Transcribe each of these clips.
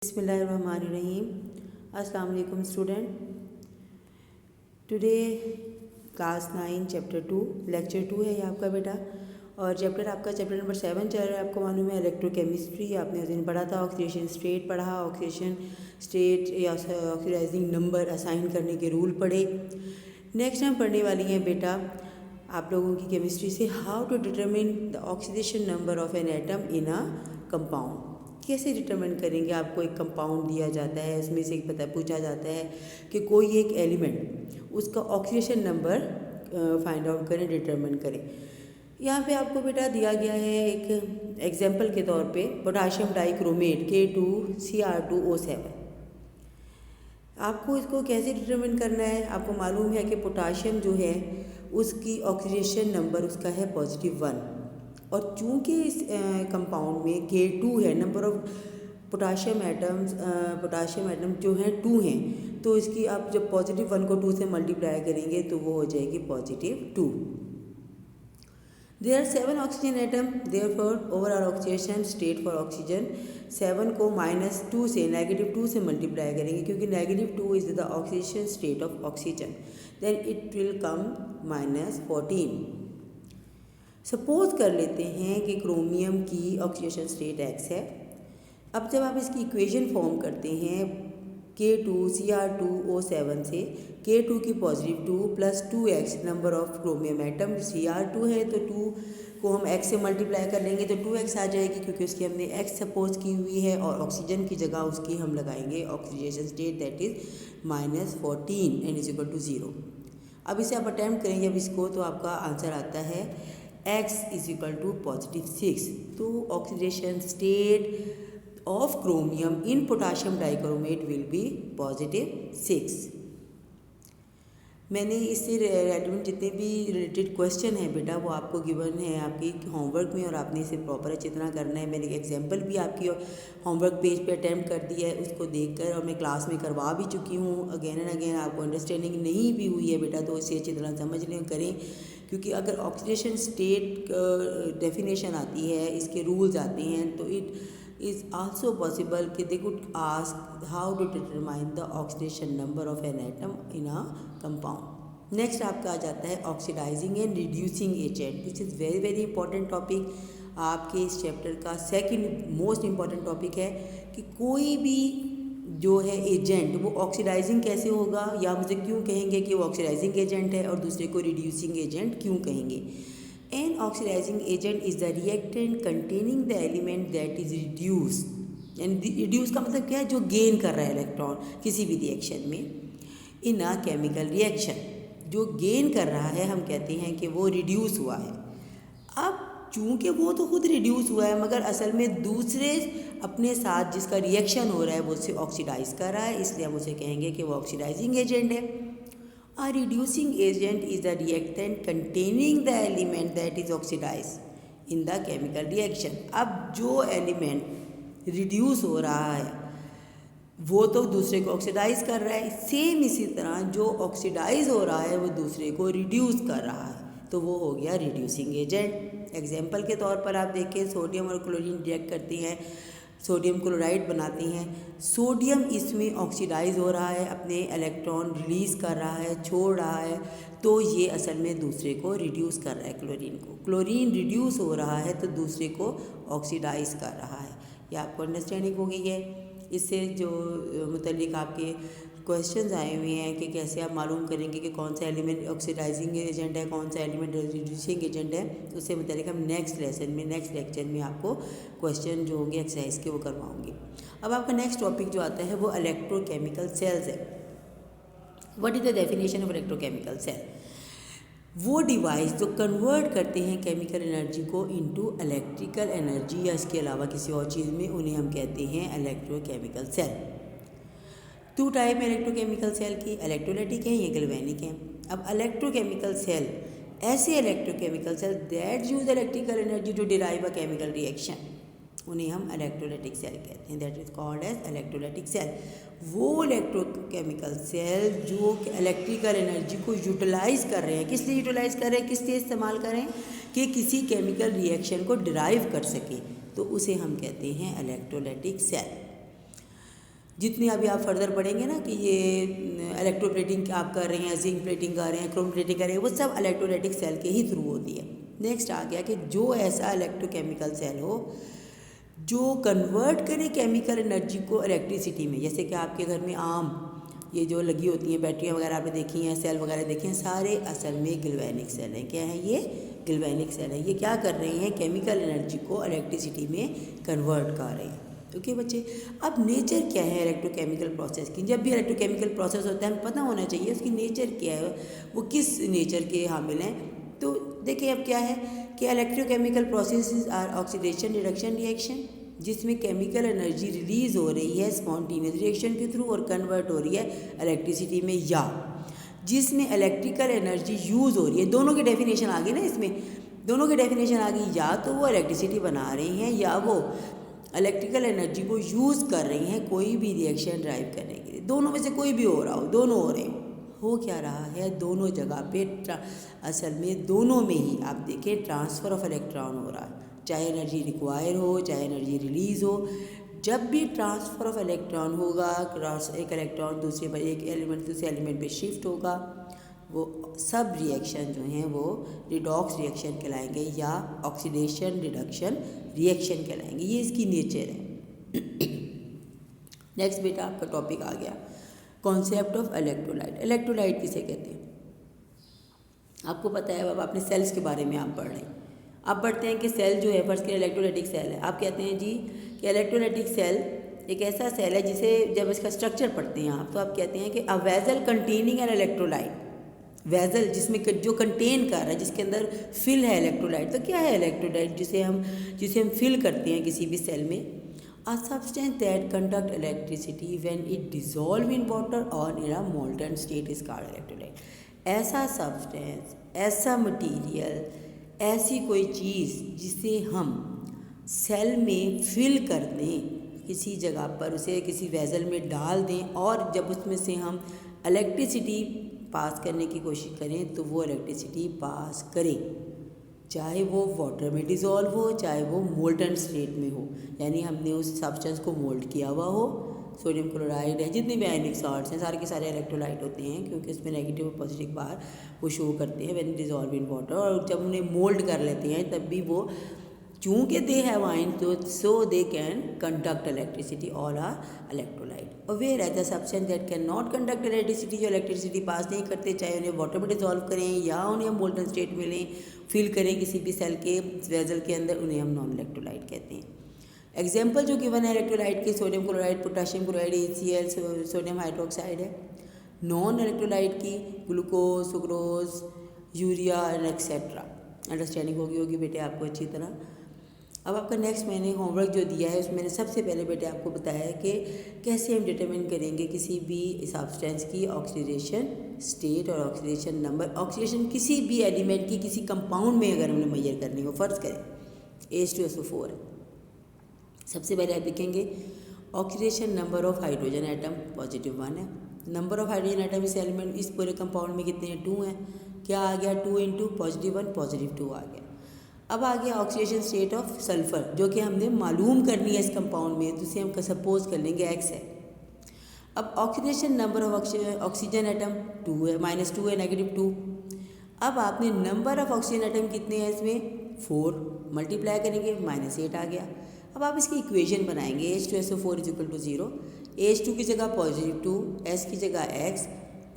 बिस्मिल्लाहिर्रहमानिर्रहीम। अस्सलाम वालेकुम student. Today class 9 chapter 2 lecture 2 है ये आपका बेटा, और चैप्टर नंबर 7 चल रहा है। आपको मालूम है इलेक्ट्रोकेमिस्ट्री आपने उस दिन पढ़ा था। ऑक्सीडेशन स्टेट पढ़ा, ऑक्सीडेशन स्टेट या ऑक्सीडाइजिंग नंबर असाइन करने के रूल पढ़े। नेक्स्ट हम पढ़ने वाली हैं बेटा आप लोगों की केमिस्ट्री से how to determine the oxidation number of an atom in a compound. कैसे डिटरमिन करेंगे? आपको एक कंपाउंड दिया जाता है, उसमें से एक पूछा जाता है कि कोई एक एलिमेंट उसका ऑक्सीडेशन नंबर फाइंड आउट करें, डिटरमिन करें। यहाँ पे आपको बेटा दिया गया है एक एग्जांपल के तौर पे पोटाशियम डाइक्रोमेट K2Cr2O7। आपको इसको कैसे डिटरमिन करना है? आपको मालूम है कि पोटाशियम जो है उसकी ऑक्सीडेशन नंबर उसका है +1, और चूँकि इस कंपाउंड में K2 है, नंबर ऑफ पोटाशियम एटम जो हैं 2 हैं, तो इसकी आप जब +1 को 2 से मल्टीप्लाई करेंगे तो वो हो जाएगी +2। There are 7 oxygen atom, therefore overall oxidation state for oxygen 7 को -2 से -2 से मल्टीप्लाई करेंगे, क्योंकि -2 is the oxidation state of oxygen, then it will come -14। Suppose कर लेते हैं कि क्रोमियम की ऑक्सीडेशन स्टेट X है। अब जब आप इसकी इक्वेशन फॉर्म करते हैं K2Cr2O7 से, K2 की +2 + 2x number of chromium atom, Cr2 है तो 2 को हम x से मल्टीप्लाई कर लेंगे तो 2x आ जाएगी, क्योंकि उसकी हमने x सपोज की हुई है, और ऑक्सीजन की जगह उसकी हम लगाएंगे oxidation state that is -14 n = 0। अब इसे आप अटैम्प्ट करें जब इसको, तो आपका आंसर आता है x = +6। तो oxidation state of chromium in potassium dichromate will be +6। मैंने इससे रिलेटेड जितने भी रिलेटेड क्वेश्चन है बेटा वो आपको गिवन है आपकी होमवर्क में, और आपने इसे प्रॉपर अच्छी तरह करना है। मैंने एक एग्जांपल भी आपकी होमवर्क पेज पे अटैम्प्ट कर दिया है, उसको देखकर, और मैं क्लास में करवा भी चुकी हूँ अगेन एंड अगेन। आपको अंडरस्टैंडिंग नहीं भी हुई है बेटा तो इसे अच्छी तरह समझ लें, करें, क्योंकि अगर ऑक्सीडेशन स्टेट डेफिनेशन आती है, इसके रूल्स आते हैं, तो इट is also possible कि they could ask how to determine the oxidation number of an atom in a compound। Next आपका आ जाता है oxidising and reducing agent, which is very very important topic. आपके इस चैप्टर का second most important topic है कि कोई भी जो है एजेंट वो ऑक्सीडाइजिंग कैसे होगा, या मुझे क्यों कहेंगे कि वो ऑक्सीडाइजिंग एजेंट है और दूसरे को रिड्यूसिंग एजेंट क्यों कहेंगे। An oxidizing agent is the reactant containing the element that is reduced, and reduce का मतलब क्या है? जो गेन कर रहा है इलेक्ट्रॉन किसी भी रिएक्शन में, इन अ केमिकल रिएक्शन जो गेन कर रहा है हम कहते हैं कि वो रिड्यूस हुआ है। अब चूँकि वो तो खुद रिड्यूस हुआ है, मगर असल में दूसरे अपने साथ जिसका रिएक्शन हो रहा है वो उसे ऑक्सीडाइज कर रहा है, इसलिए हम उसे कहेंगे कि वो ऑक्सीडाइजिंग एजेंट है। A reducing agent is the reactant containing the element that is oxidized in the chemical reaction। अब जो एलिमेंट रिड्यूस हो रहा है वो तो दूसरे को ऑक्सीडाइज कर रहा है, सेम इसी तरह जो ऑक्सीडाइज हो रहा है वो दूसरे को रिड्यूस कर रहा है, तो वो हो गया रिड्यूसिंग एजेंट। एग्जाम्पल के तौर पर आप देखें, सोडियम और क्लोरीन रिएक्ट करती हैं, सोडियम क्लोराइड बनाती हैं। सोडियम इसमें ऑक्सीडाइज हो रहा है, अपने इलेक्ट्रॉन रिलीज़ कर रहा है, छोड़ रहा है, तो ये असल में दूसरे को रिड्यूस कर रहा है क्लोरीन को। क्लोरीन रिड्यूस हो रहा है तो दूसरे को ऑक्सीडाइज कर रहा है। ये आपको अंडरस्टैंडिंग हो गई है। इससे जो मुतल्लिक आपके क्वेश्चंस आए हुए हैं कि कैसे आप मालूम करेंगे कि कौन सा एलिमेंट ऑक्सीडाइजिंग एजेंट है, कौन सा एलिमेंट रिड्यूसिंग एजेंट है, तो उससे मुतल्लिक हम नेक्स्ट लेक्चर में आपको क्वेश्चन जो होंगे एक्सरसाइज के वो करवाऊंगी। अब आपका नेक्स्ट टॉपिक जो आता है वो इलेक्ट्रोकेमिकल सेल्स है। What is the definition of electrochemical cell? वो डिवाइस जो कन्वर्ट करते हैं केमिकल एनर्जी को इनटू इलेक्ट्रिकल एनर्जी या इसके अलावा किसी और चीज़ में, उन्हें हम कहते हैं इलेक्ट्रोकेमिकल सेल। 2 टाइप है इलेक्ट्रोकेमिकल सेल की, इलेक्ट्रोलाइटिक हैं, ये गैल्वेनिक हैं। अब इलेक्ट्रोकेमिकल सेल ऐसे electrochemical cell that use electrical energy to derive a chemical reaction, उन्हें हम इलेक्ट्रोलाइटिक सेल कहते हैं, that is called as electrolytic cell. वो इलेक्ट्रोकेमिकल सेल जो इलेक्ट्रिकल एनर्जी को यूटिलाइज कर रहे हैं, किस लिए यूटिलाइज कर रहे हैं, किस लिए इस्तेमाल करें कि किसी केमिकल रिएक्शन को डिराइव कर सके, तो उसे हम कहते हैं इलेक्ट्रोलाइटिक सेल। जितनी अभी आप फर्दर पढ़ेंगे ना कि ये इलेक्ट्रोप्लेटिंग आप कर रहे हैं, जिंक प्लेटिंग कर रहे हैं, क्रोम प्लेटिंग कर रहे हैं, वो सब इलेक्ट्रोलाइटिक सेल के ही थ्रू होती है। नेक्स्ट आ गया कि जो ऐसा इलेक्ट्रोकेमिकल सेल हो जो कन्वर्ट करे केमिकल एनर्जी को इलेक्ट्रिसिटी में। जैसे कि आपके घर में आम ये जो लगी होती हैं बैटरियाँ वगैरह आपने देखी हैं, सेल वगैरह देखे हैं, सारे असल में गैल्वेनिक सेल हैं। क्या है ये? गैल्वेनिक सेल है। ये क्या कर रहे हैं? केमिकल एनर्जी को इलेक्ट्रिसिटी में कन्वर्ट कर रहे हैं। ओके बच्चे, अब नेचर क्या है इलेक्ट्रोकेमिकल प्रोसेस की? जब भी इलेक्ट्रोकेमिकल प्रोसेस होता है हमें पता होना चाहिए उसकी नेचर क्या है, वो किस नेचर के हामिल हैं। तो देखिए अब क्या है कि electrochemical processes are oxidation reduction reaction, जिसमें केमिकल एनर्जी रिलीज हो रही है स्पॉन्टेनियस रिएक्शन के थ्रू और कन्वर्ट हो रही है इलेक्ट्रिसिटी में, या जिसमें इलेक्ट्रिकल एनर्जी यूज़ हो रही है। दोनों की डेफिनेशन आ गई ना, इसमें दोनों की डेफिनेशन आ गई, या तो वो इलेक्ट्रिसिटी बना रही हैं या वो इलेक्ट्रिकल एनर्जी को यूज़ कर रही हैं कोई भी रिएक्शन ड्राइव करने के लिए। दोनों में से कोई भी हो रहा हो, दोनों हो रहे हो क्या रहा है? दोनों जगह पे असल में दोनों में ही आप देखें ट्रांसफ़र ऑफ इलेक्ट्रॉन हो रहा है, चाहे एनर्जी रिक्वायर हो चाहे एनर्जी रिलीज़ हो। जब भी ट्रांसफ़र ऑफ इलेक्ट्रॉन होगा, एक इलेक्ट्रॉन दूसरे पर, एक एलिमेंट दूसरे एलिमेंट पे शिफ्ट होगा, वो सब रिएक्शन जो हैं वो रिडॉक्स रिएक्शन कहलाएंगे या ऑक्सीडेशन रिडक्शन रिएक्शन कहलाएंगे। ये इसकी नेचर है। नेक्स्ट बेटा आपका टॉपिक आ गया कॉन्सेप्ट ऑफ इलेक्ट्रोलाइट। इलेक्ट्रोलाइट किसे कहते हैं? आपको पता है, अब आपने सेल्स के बारे में आप पढ़ रहे हैं। आप पढ़ते हैं कि सेल जो है फर्स्ट के इलेक्ट्रोलाइटिक सेल है। आप कहते हैं जी कि इलेक्ट्रोलाइटिक सेल एक ऐसा सेल है जिसे जब इसका स्ट्रक्चर पढ़ते हैं आप तो आप कहते हैं कि a vessel containing an electrolyte. Vessel जिसमें जो कंटेन कर रहा है, जिसके अंदर फिल है इलेक्ट्रोलाइट। तो क्या है इलेक्ट्रोलाइट? जिसे हम फिल करते हैं किसी भी सेल में। A substance that conduct electricity when it dissolve in water और in a molten state is called electrolyte. ऐसा सब्सटेंस, ऐसा मटीरियल, ऐसी कोई चीज़ जिसे हम सेल में फिल कर दें किसी जगह पर, उसे किसी वेसल में डाल दें और जब उसमें से हम इलेक्ट्रिसिटी पास करने की कोशिश करें तो वो इलेक्ट्रिसिटी पास करे, चाहे वो वाटर में डिज़ोल्व हो चाहे वो मोल्टन स्टेट में हो। यानी हमने उस सब्सटेंस को मोल्ड किया हुआ हो। सोडियम क्लोराइड है, जितने भी आयनिक सॉल्ट्स हैं सारे के सारे इलेक्ट्रोलाइट होते हैं, क्योंकि इसमें नेगेटिव और पॉजिटिव बार वो शो करते हैं व्हेन डिज़ोल्व इन वाटर। और जब उन्हें मोल्ड कर लेते हैं तब भी वो चूँकि दे हैव आयन तो so they can conduct electricity, all are electrolyte. और वे रहता है substance that can not conduct electricity, जो इलेक्ट्रिसिटी पास नहीं करते, चाहे उन्हें वाटर में डिजॉल्व करें या उन्हें हम मोल्टन स्टेट में लें, फिल करें किसी भी सेल के वेसल के अंदर, उन्हें हम नॉन इलेक्ट्रोलाइट कहते हैं। एग्जाम्पल जो गिवन है इलेक्ट्रोलाइट के sodium chloride, potassium chloride, HCl, sodium hydroxide है। नॉन इलेक्ट्रोलाइट की glucose, sucrose, urea and etcetera. Understanding होगी बेटे आपको अच्छी तरह। अब आपका नेक्स्ट मैंने होमवर्क जो दिया है उसमें मैंने सबसे पहले बेटे आपको बताया है कि कैसे हम डिटरमिन करेंगे किसी भी सब्सटेंस की ऑक्सीडेशन स्टेट और ऑक्सीडेशन नंबर। ऑक्सीडेशन किसी भी एलिमेंट की किसी कंपाउंड में अगर हमने मेजर करनी हो, फ़र्ज़ करें H2SO4 है, सबसे पहले आप लिखेंगे oxidation number of hydrogen atom positive 1 है। नंबर ऑफ हाइड्रोजन एटम इस एलिमेंट इस पूरे कंपाउंड में कितने हैं? 2 हैं। क्या आ गया? 2 × पॉजिटिव 1 पॉजिटिव 2 आ गया। अब आ गया ऑक्सीडेशन स्टेट ऑफ सल्फ़र, जो कि हमने मालूम करनी है इस कंपाउंड में, तो उसे हम सपोज कर लेंगे X है। अब oxidation number of oxygen atom 2 है, -2 है, -2। अब आपने नंबर ऑफ ऑक्सीजन एटम कितने हैं इसमें? 4 मल्टीप्लाई करेंगे, -8 आ गया। अब आप इसकी इक्वेशन बनाएंगे H2SO4 = 0। H2 की जगह +2, S की जगह X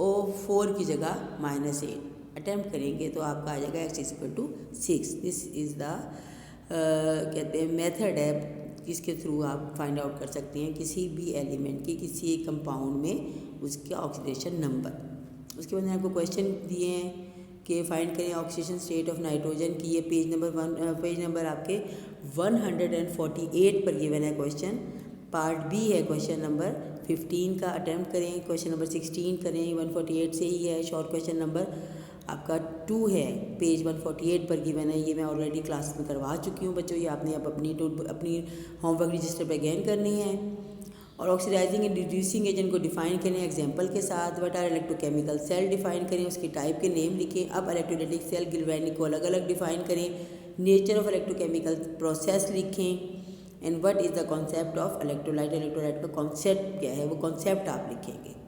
और 4 की जगह -8 अटैम्प्ट करेंगे तो आपका आ जाएगा X = 6। दिस इज़ द कहते हैं मेथड है जिसके थ्रू आप फाइंड आउट कर सकते हैं किसी भी एलिमेंट की किसी एक कंपाउंड में उसका ऑक्सीडेशन नंबर। उसके बाद मैंने आपको क्वेश्चन दिए हैं कि फाइंड करें ऑक्सीडेशन स्टेट ऑफ नाइट्रोजन की। ये पेज नंबर आपके 148 पर गिवन है क्वेश्चन। पार्ट बी है क्वेश्चन नंबर 15 का, अटैम्प्ट करें। क्वेश्चन नंबर 16 करें, 148 से ही है। शॉर्ट क्वेश्चन नंबर आपका 2 है, पेज 148 पर गिवन है। ये मैं ऑलरेडी क्लास में करवा चुकी हूँ बच्चों, ये आपने अब अपनी होमवर्क रजिस्टर पर अगेन करनी है। और ऑक्सीडाइजिंग एंड रिड्यूसिंग एजेंट को डिफाइन करें एग्जांपल के साथ। What are electrochemical cell define करें, उसकी टाइप के नेम लिखें। अब इलेक्ट्रोलाइटिक सेल गैल्वेनिक को अलग अलग डिफाइन करें। नेचर ऑफ इलेक्ट्रोकेमिकल प्रोसेस लिखें। And what is the concept of electrolyte. Electrolyte का कॉन्सेप्ट क्या है, वो कॉन्सेप्ट आप लिखेंगे।